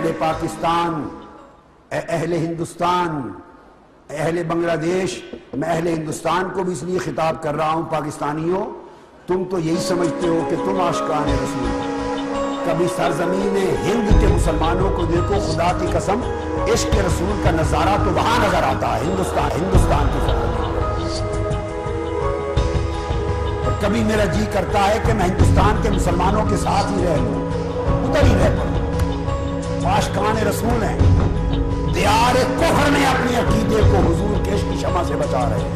اہل پاکستان، اہل ہندوستان، اہل بنگلہ دیش، میں اہل ہندوستان کو بھی اس لیے خطاب کر رہا ہوں، پاکستانیوں تم تو یہی سمجھتے ہو کہ تم عاشقان رسول ہو، کبھی سرزمین ہند کے مسلمانوں کو دیکھو، خدا کی قسم عشق رسول کا نظارہ تو وہاں نظر آتا ہے، ہندوستان کی سرزمین۔ اور کبھی میرا جی کرتا ہے کہ میں ہندوستان کے مسلمانوں کے ساتھ ہی رہ لوں، ادھر ہی رہ پڑوں، عاشقان رسول ہیں، دیار کفر میں اپنے عقیدے کو حضور کے عشق کی شمع سے بچا رہے ہیں،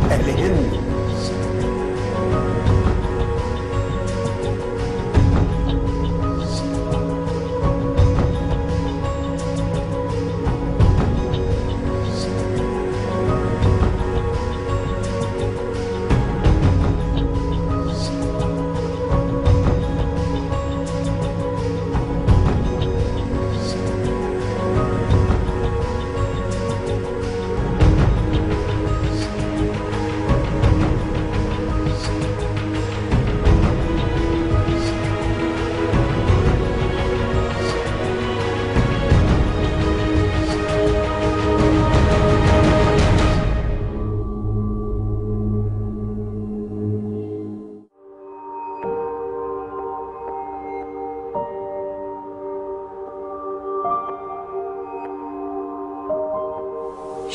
اہل ہند۔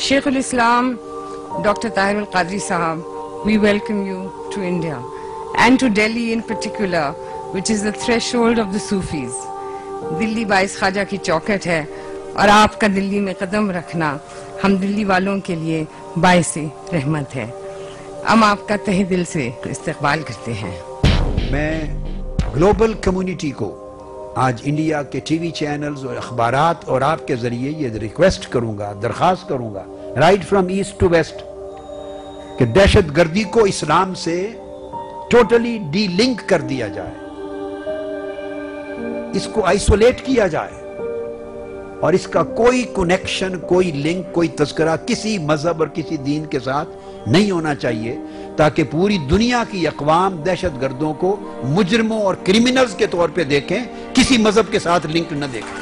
Shaykh al-Islam, Dr. Tahir al-Qadri Sahab, we welcome you to India and to Delhi in particular, which is the threshold of the Sufis. دلی باعث خواجہ کی چوکٹ ہے اور آپ کا دلی میں قدم رکھنا ہم دلی والوں کے لیے باعث رحمت ہے۔ ہم آپ کا تہ دل سے استقبال کرتے ہیں۔ میں گلوبل کمیونٹی کو آج انڈیا کے ٹی وی چینلز اور اخبارات اور آپ کے ذریعے یہ ریکویسٹ کروں گا، درخواست کروں گا، right from east to west, کہ دہشت گردی کو اسلام سے ٹوٹلی ڈی لنک کر دیا جائے، اس کو آئسولیٹ کیا جائے، اور اس کا کوئی کنیکشن، کوئی لنک، کوئی تذکرہ کسی مذہب اور کسی دین کے ساتھ نہیں ہونا چاہیے، تاکہ پوری دنیا کی اقوام دہشت گردوں کو مجرموں اور کرمنلز کے طور پہ دیکھیں، کسی مذہب کے ساتھ لنک نہ دیکھیں۔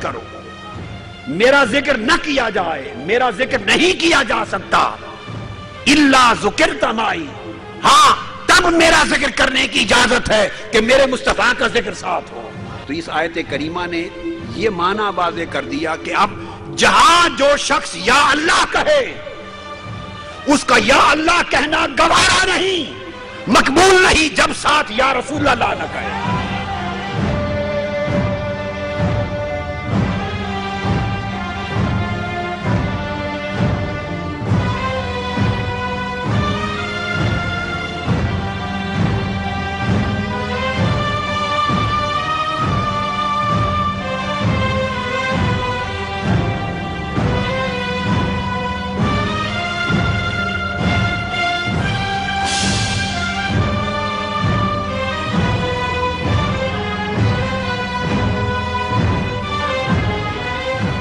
کرو، میرا ذکر نہ کیا جائے، میرا ذکر نہیں کیا جا سکتا، الا ذکرت معی، ہاں تب میرا ذکر کرنے کی اجازت ہے کہ میرے مصطفیٰ کا ذکر ساتھ ہو۔ تو اس آیت کریمہ نے یہ معنی واضح کر دیا کہ اب جہاں جو شخص یا اللہ کہے، اس کا یا اللہ کہنا گوارا نہیں، مقبول نہیں، جب ساتھ یا رسول اللہ نہ کہے۔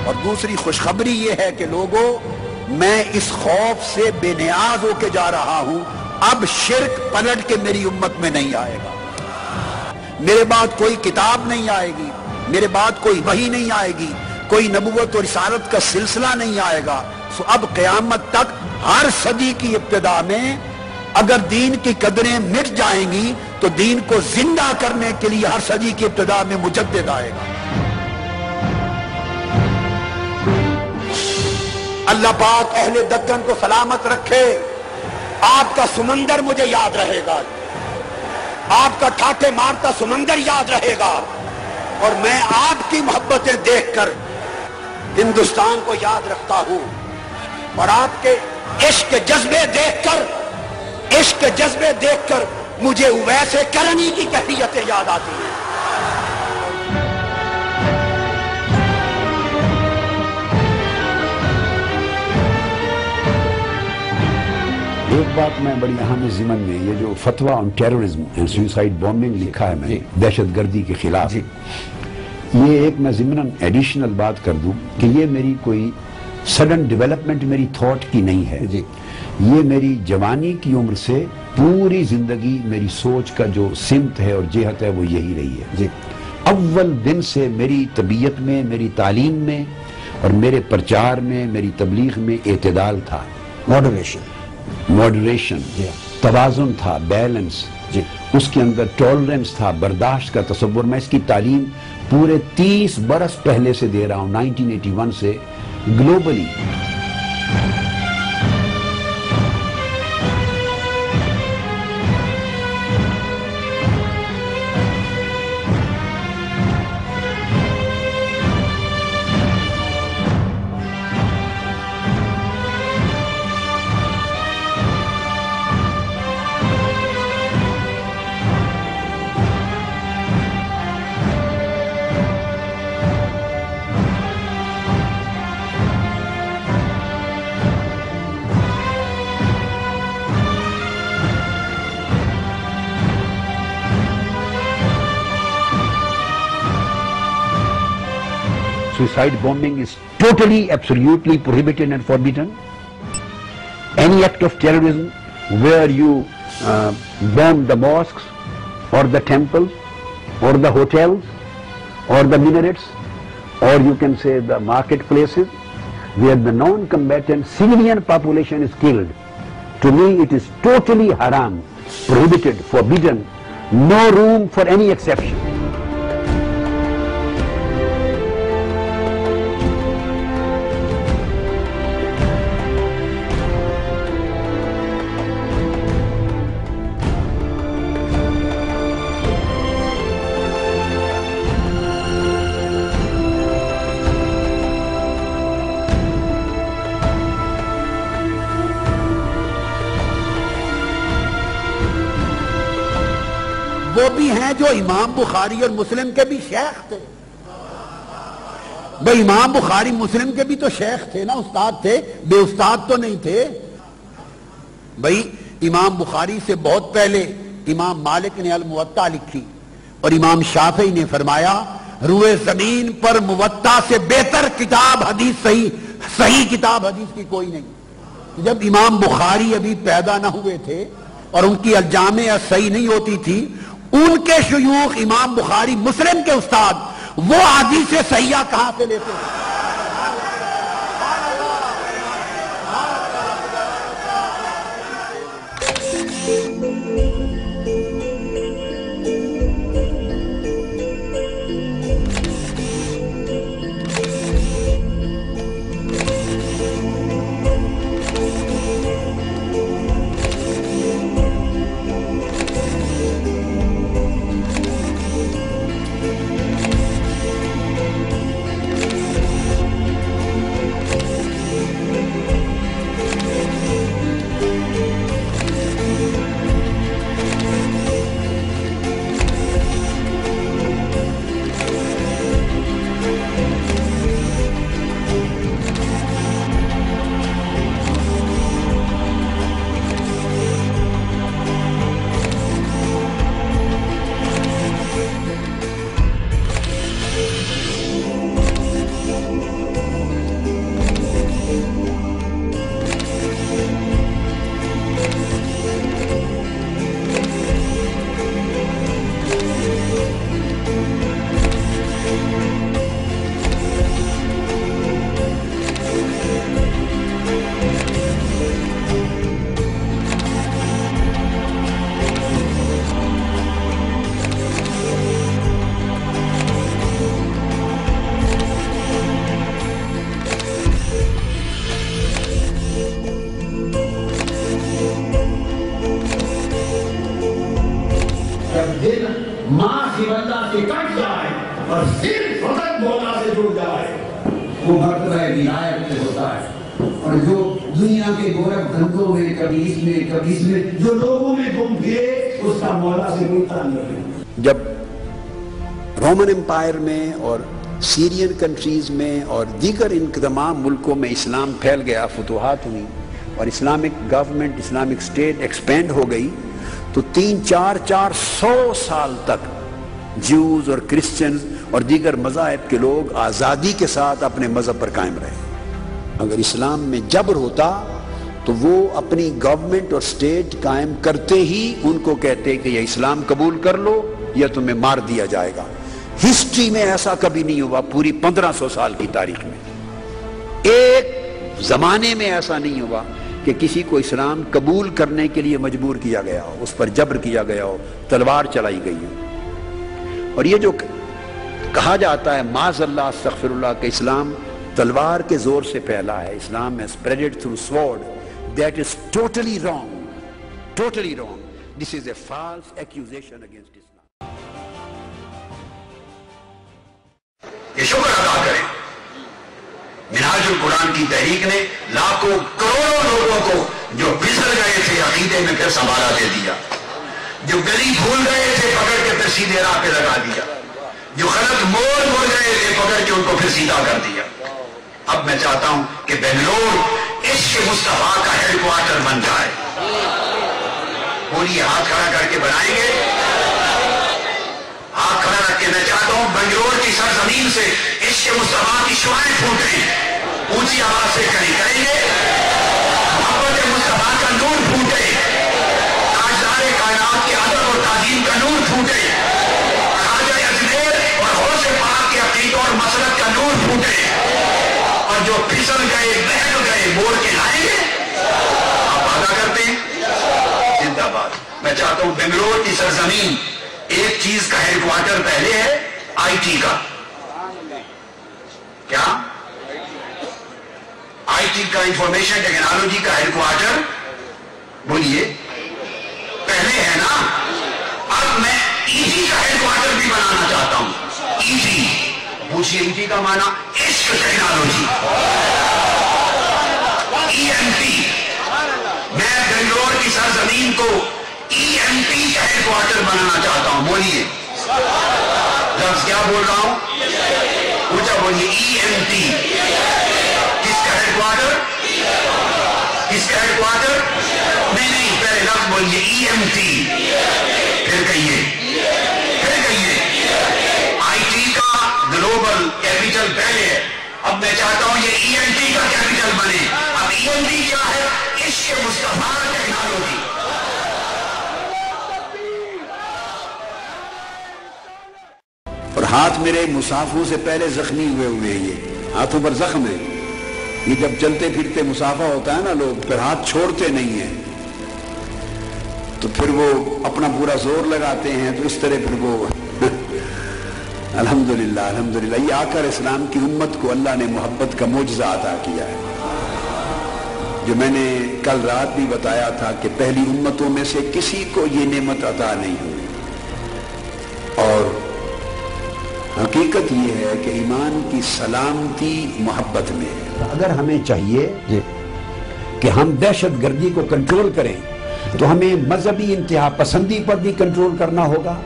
اور دوسری خوشخبری یہ ہے کہ لوگوں، میں اس خوف سے بے نیاز ہو کے جا رہا ہوں، اب شرک پلٹ کے میری امت میں نہیں آئے گا، میرے بعد کوئی کتاب نہیں آئے گی، میرے بعد کوئی وحی نہیں آئے گی، کوئی نبوت اور رسالت کا سلسلہ نہیں آئے گا۔ سو اب قیامت تک ہر صدی کی ابتدا میں اگر دین کی قدریں مٹ جائیں گی تو دین کو زندہ کرنے کے لیے ہر صدی کی ابتدا میں مجدد آئے گا۔ اللہ پاک اہل دکن کو سلامت رکھے۔ آپ کا سمندر مجھے یاد رہے گا، آپ کا ٹھاٹے مارتا سمندر یاد رہے گا، اور میں آپ کی محبتیں دیکھ کر ہندوستان کو یاد رکھتا ہوں، اور آپ کے عشق کے جذبے دیکھ کر مجھے ویسے کرنی کی کیفیتیں یاد آتی ہیں۔ ایک بات میں بڑی اہم ہے ضمن میں، یہ جو فتویٰ آن ٹیررزم اینڈ سوئسائڈ بومبنگ لکھا ہے میں نے دہشت گردی کے خلاف، یہ ایک میں ضمن ایڈیشنل بات کر دوں کہ یہ میری کوئی سڈن ڈیولپمنٹ میری تھاٹ کی نہیں ہے، یہ میری جوانی کی عمر سے پوری زندگی میری سوچ کا جو سمت ہے اور جہت ہے وہ یہی رہی ہے۔ اول دن سے میری طبیعت میں، میری تعلیم میں اور میرے پرچار میں، میری تبلیغ میں اعتدال تھا، ماڈریشن، توازن تھا، بیلنس، اس کے اندر ٹالرنس تھا، برداشت کا تصور۔ میں اس کی تعلیم پورے 30 برس پہلے سے دے رہا ہوں، 1981 سے globally. Suicide bombing is totally, absolutely prohibited and forbidden. Any act of terrorism where you bomb the mosques or the temples or the hotels or the minarets, or you can say the marketplaces where the non-combatant civilian population is killed, to me it is totally haram, prohibited, forbidden, no room for any exception. وہ بھی ہیں جو امام بخاری اور مسلم کے بھی شیخ تھے۔ بھئی امام بخاری مسلم کے بھی تو شیخ تھے نا، استاد تھے، بے استاد تو نہیں تھے۔ بھئی امام بخاری سے بہت پہلے امام مالک نے الموطا لکھی اور امام شافعی نے فرمایا روئے زمین پر موطا سے بہتر کتاب حدیث صحیح کتاب حدیث کی کوئی نہیں۔ جب امام بخاری ابھی پیدا نہ ہوئے تھے اور ان کی الجامع صحیح نہیں ہوتی تھی، ان کے شیوخ امام بخاری مسلم کے استاد وہ حدیث صحیحہ کہاں سے لیتے تھے؟ ماں کی بندہ سے کٹ جائے اور صرف فقط مولا سے جڑ جائے وہ مرتبہ ولایت میں ہوتا ہے۔ اور جو دنیا کے گورکھ دھندوں میں کبھی اس میں جو لوگوں میں گم گئے उसका मौला से कोई ताल्लुक नहीं। जब रोमन एम्पायर में और सीरियन कंट्रीज में और दीगर इन तमाम मुल्कों में इस्लाम फैल गया, फतूहात हुई और Islamic government, Islamic state expand हो गई, तो 300-400 साल तक ज्यूज और क्रिश्चियंस और दीगर मज़ाहिब के लोग आज़ादी के साथ अपने मज़हब पर कायम रहे। अगर इस्लाम में जबर होता तो वो अपनी गवर्नमेंट और स्टेट कायम करते ही उनको कहते कि ये इस्लाम कबूल कर लो या तुम्हें मार दिया जाएगा। हिस्ट्री में ऐसा कभी नहीं हुआ, पूरी 1500 साल की तारीख में एक जमाने में ऐसा नहीं हुआ कि किसी को इस्लाम कबूल करने के लिए मजबूर किया गया हो, उस पर जबर किया गया हो, तलवार चलाई गई हो। और ये जो कहा जाता है माज़अल्लाह अस्तग़फिरुल्लाह कि इस्लाम तलवार के जोर से फैला है, इस्लाम है spreaded through sword, that is totally wrong, totally wrong. This is a false accusation against Islam. ये शुक्र अदा करें, मिनहाजुल कुरान की तहरीक ने लाखों करोड़ों लोगों को जो फिसल गए थे अकीदे में फिर संभाला दे दिया, जो गली भूल गए थे पकड़ के फिर सीधे राह पे लगा दिया, जो गलत मोड़ गए थे पकड़ के उनको फिर सीधा कर दिया। अब मैं चाहता हूं कि बेंगलोर इश्क मुस्तफा का हेडक्वार्टर बन जाए। बोलिए, हाथ खड़ा करके बनाएंगे? हाथ खड़ा रख के मैं चाहता हूं बेंगलोर की सरजमीन से इश्क मुस्तफा की शुआएं फूटे, ऊंची आवाज से करेंगे मोहब्बत मुस्तफा का नूर फूटे, ताजदार कायनात के अदब और ताजीम का नूर फूटे, खाजा अजमेर और होश पाक के अकीदत और मसलक का नूर फूटे, और जो फिसल गए बहक गए मोड़ के लाएंगे। आप वादा करते हैं? जिंदाबाद। मैं चाहता हूं बेंगलोर की सरजमीन एक चीज का हेडक्वार्टर पहले है, आईटी का। क्या? आईटी का, इंफॉर्मेशन टेक्नोलॉजी का हेडक्वार्टर, बोलिए, पहले है ना। अब मैं ईटी का हेडक्वार्टर भी बनाना चाहता हूं। ईटी, पूछिए ईटी का माना इश्क टेक्नोलॉजी, ईएमटी। मैं बेंगलोर की सरजमीन को ईएमटी का हेडक्वार्टर बनाना चाहता हूं। बोलिए, लफ्ज क्या बोल रहा हूं? ऊंचा बोलिए, ईएमटी। किसका हेडक्वार्टर? किसका हेडक्वार्टर? नहीं, पहले लफ्ज बोलिए, ईएमटी। फिर कहिए, आईटी का ग्लोबल कैपिटल पहले है, अब मैं चाहता हूं ये ईएमटी का कैपिटल बने। अब ईएमटी क्या है? इश्क मुस्तफा टेक्नोलॉजी। और हाथ मेरे मुसाफों से पहले जख्मी हुए हैं, ये हाथों पर जख्म है। ये जब चलते फिरते मुसाफा होता है ना, लोग फिर हाथ छोड़ते नहीं है, तो फिर वो अपना पूरा जोर लगाते हैं, तो इस तरह फिर वो अल्हम्दुलिल्लाह, अल्हम्दुलिल्लाह। ये आकर इस्लाम की उम्मत को अल्लाह ने मोहब्बत का मोजज़ा अता किया है, जो मैंने कल रात भी बताया था कि पहली उम्मतों में से किसी को ये नेमत अता नहीं हुई। और हकीकत ये है कि ईमान की सलामती मोहब्बत में है। अगर हमें चाहिए कि हम दहशत गर्दी को कंट्रोल करें, तो हमें मजहबी इंतहा पसंदी पर भी कंट्रोल करना होगा।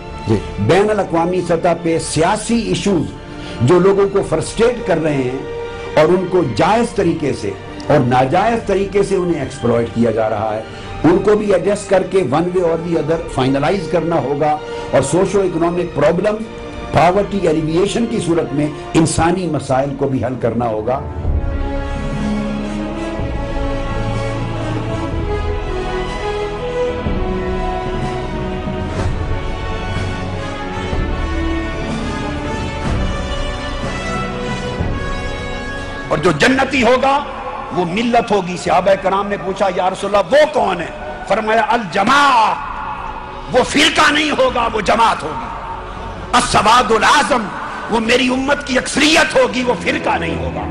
बैन अल-अक़वामी सतह पे सियासी इश्यूज जो लोगों को फ्रस्ट्रेट कर रहे हैं और उनको जायज तरीके से और नाजायज तरीके से उन्हें एक्सप्लॉइट किया जा रहा है, उनको भी एड्रेस करके वन वे और दी अदर फाइनलाइज करना होगा। और socio economic problem, poverty alleviation की सूरत में इंसानी मसाइल को भी हल करना होगा। और जो जन्नती होगा वो मिल्लत होगी। सहाबा कराम ने पूछा, या रसूलल्लाह वो कौन है? फरमाया, अल जमाअत। वो फिरका नहीं होगा, वो जमात होगी। अस्सवादुल आज़म, वो मेरी उम्मत की अक्सरियत होगी, वो फिरका नहीं होगा।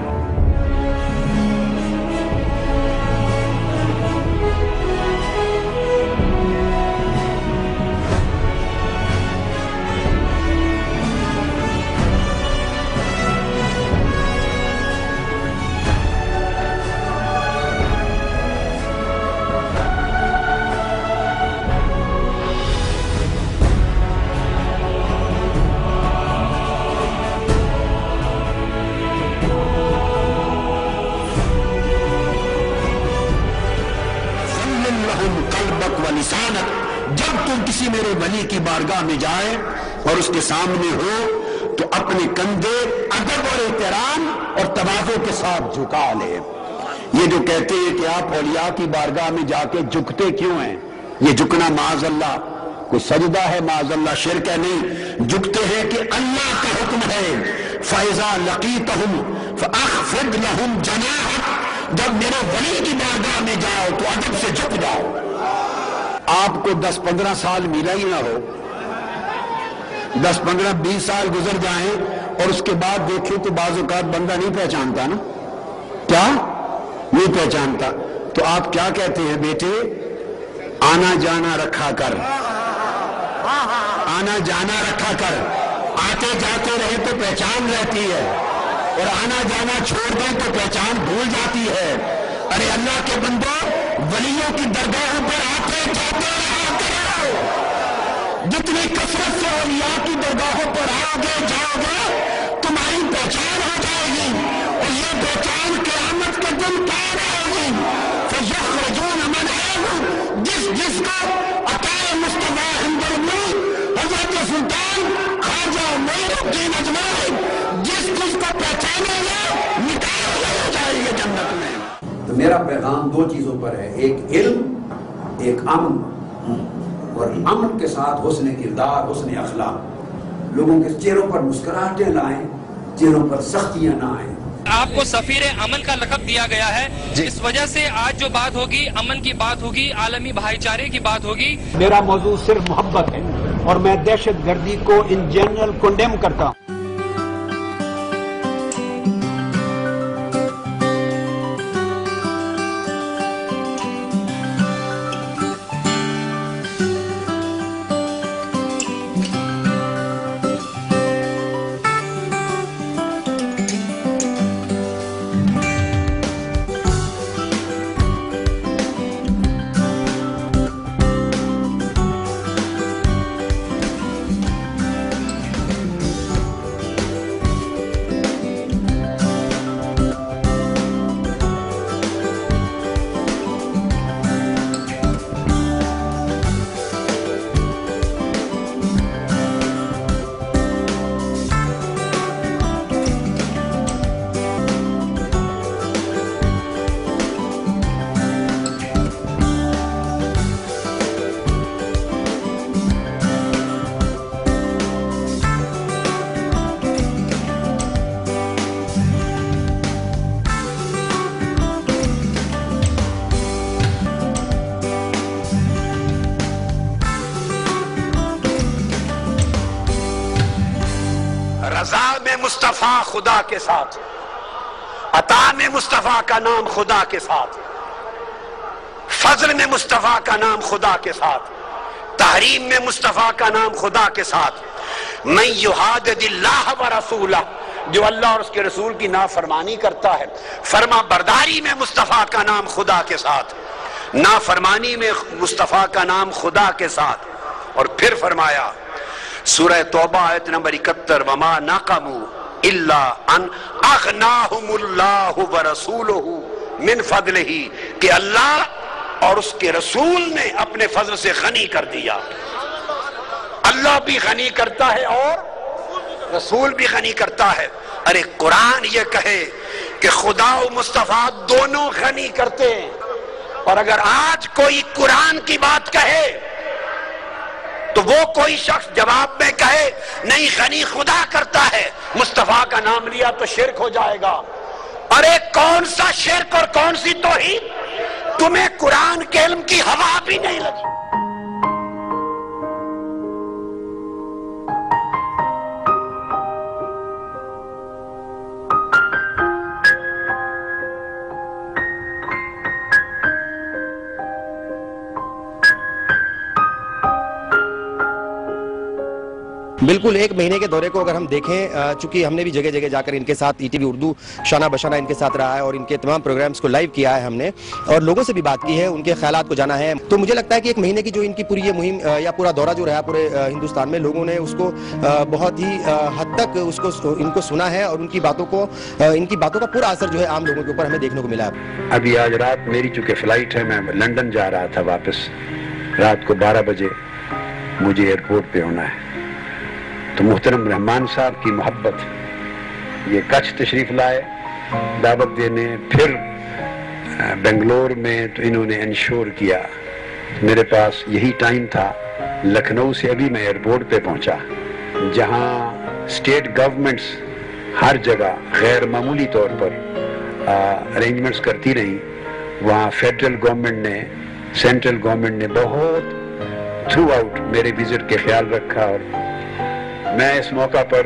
लिसानक, जब तुम किसी मेरे वली की बारगाह में जाए और उसके सामने हो तो अपने कंधे अदब और एहतराम और तवाज़ो के साथ झुका ले। ये जो कहते हैं कि आप औलिया की बारगाह में जाके झुकते क्यों हैं, ये झुकना माज़अल्लाह कोई सजदा है, माज़अल्लाह शिरक है, नहीं। झुकते हैं कि अल्लाह का हुक्म है, फ़इज़ा लक़ीतहुम फ़अख़फ़िज़ लहुम जनाहक, जब मेरे वली की बारगाह में जाओ तो अदब से झुक जाओ। आपको 10-15 साल मिला ही ना हो, 10-15-20 साल गुजर जाएं और उसके बाद देखें तो बाज़ औक़ात बंदा नहीं पहचानता ना, क्या नहीं पहचानता, तो आप क्या कहते हैं, बेटे आना जाना रखा कर, आना जाना रखा कर, आते जाते रहे तो पहचान रहती है, और आना जाना छोड़ दें तो पहचान भूल जाती है। अरे अल्लाह के बंदो, वलियों की दरगाहों पर आते जाते रहा करो, जितनी कसरत से औलिया की दरगाहों पर आओगे जाओगे तुम्हारी पहचान हो जाएगी, और ये पहचान क़यामत के दिन क्या रहेगी, फ़यख़्रजून मन आयहु, जिसको अताए मुस्तफ़ा हमदर्दी हज़रत सुल्तान ख्वाजा मोइनुद्दीन अजमेरी जिसको पहचानेंगे निकाल हो जाएंगे जन्नत में। तो मेरा पैगाम दो चीजों पर है, एक इल्म, एक अमन, और अमन के साथ हुस्न किरदार, हुस्न अखलाक, लोगों के चेहरों पर मुस्कुराहटें लाएं, चेहरों पर सख्तियां ना आए। आपको सफीर अमन का लक़ब दिया गया है, इस वजह से आज जो बात होगी अमन की बात होगी, आलमी भाईचारे की बात होगी। मेरा मौजू सिर्फ मोहब्बत है और मैं दहशत गर्दी को इन जनरल कंडेम करता हूँ। रज़ा में मुस्तफ़ा खुदा के साथ, अता में मुस्तफ़ा का नाम खुदा के साथ, फजल में मुस्तफ़ा का नाम खुदा के साथ, तहरीम में मुस्तफ़ा का नाम खुदा के साथ, मैं युहादिल्लाह व रसूला, जो अल्लाह और उसके रसूल की नाफरमानी करता है, फरमा बरदारी में मुस्तफ़ा का नाम खुदा के साथ, नाफरमानी में मुस्तफ़ा का नाम खुदा के साथ। और फिर फरमाया सूरह तौबा आयत नंबर 71, वमा नक़मू इल्ला अन अग़नाहुमुल्लाहु व रसूलुहु मिन फज़लिही, कि अल्लाह और उसके रसूल ने अपने फजल से गनी कर दिया। अल्लाह भी गनी करता है और रसूल भी गनी करता है। अरे कुरान ये कहे कि खुदा और मुस्तफ़ा दोनों गनी करते हैं, और अगर आज कोई कुरान की बात कहे तो वो कोई शख्स जवाब में कहे नहीं गनी खुदा करता है, मुस्तफा का नाम लिया तो शिरक हो जाएगा। अरे कौन सा शिरक और कौन सी तौहीद, तुम्हें कुरान के इल्म की हवा भी नहीं लगी। बिल्कुल एक महीने के दौरे को अगर हम देखें, चूंकि हमने भी जगह जगह जाकर इनके साथ ईटीवी उर्दू शाना बशाना इनके साथ रहा है और इनके तमाम प्रोग्राम्स को लाइव किया है हमने, और लोगों से भी बात की है, उनके ख्यालात को जाना है। तो मुझे लगता है कि एक महीने की जो इनकी पूरी ये मुहिम या पूरा दौरा जो रहा पूरे हिंदुस्तान में, लोगों ने उसको बहुत ही हद तक उसको इनको सुना है, और उनकी बातों का पूरा असर जो है आम लोगों के ऊपर हमें देखने को मिला है। अभी आज रात मेरी चूंकि फ्लाइट है, मैं लंदन जा रहा था वापस, رات کو 12 بجے مجھے ایئرپورٹ پہ ہونا ہے. تو محترم رحمان صاحب کی محبت یہ کچھ تشریف لائے دعوت دینے، پھر بنگلور میں تو انہوں نے انشور کیا. میرے پاس یہی ٹائم تھا. لکھنؤ سے ابھی میں ایئرپورٹ پہ پہنچا جہاں اسٹیٹ گورنمنٹس ہر جگہ غیر معمولی طور پر ارینجمنٹس کرتی رہیں، وہاں فیڈرل گورنمنٹ نے، سینٹرل گورنمنٹ نے بہت تھرو آؤٹ میرے وزٹ کے خیال رکھا. اور میں اس موقع پر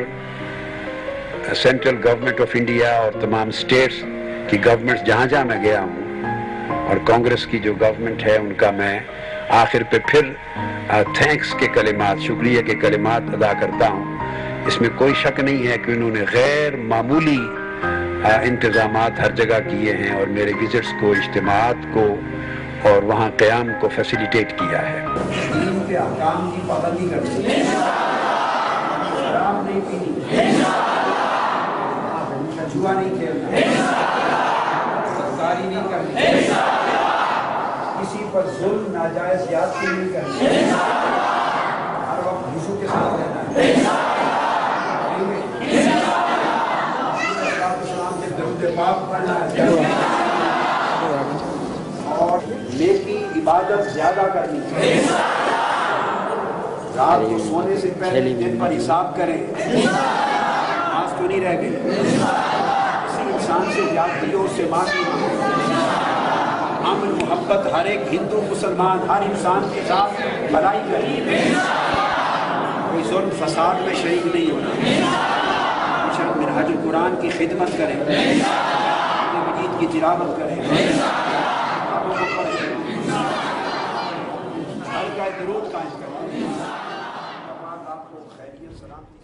سینٹرل گورنمنٹ آف انڈیا اور تمام اسٹیٹس کی گورنمنٹس جہاں جہاں میں گیا ہوں اور کانگریس کی جو گورنمنٹ ہے ان کا میں آخر پہ پھر تھینکس کے کلمات، شکریہ کے کلمات ادا کرتا ہوں. اس میں کوئی شک نہیں ہے کہ انہوں نے غیر معمولی انتظامات ہر جگہ کیے ہیں اور میرے وزٹس کو، اجتماعات کو اور وہاں قیام کو فیسیلیٹیٹ کیا ہے. دین کے احکام کی پابندی کرتے ہیں، شراب نہیں پینی، جوا نہیں کھیلنا، بدکاری نہیں کرنی، کسی پر ظلم ناجائز زیادتی نہیں کرنی، ہر وقت خوشو کے ساتھ رہنا ہے، اسلام کے درود پاک پڑھنا ہے اور نیکی عبادت زیادہ کرنی چاہیے. رات کو سونے سے پہلے دن پر حساب کریں، آج تو نہیں رہ گئے، کسی انسان سے زیادتی ہو اس سے معافی مانگیں. امن محبت ہر ایک ہندو مسلمان ہر انسان کے ساتھ بھلائی کریں، کوئی ظلم فساد میں شریک نہیں ہونا، منہج القرآن کی خدمت کریں، مجید کی تلاوت کریں، ہر کا درود قائم کریں. آپ کو خیریت سلامتی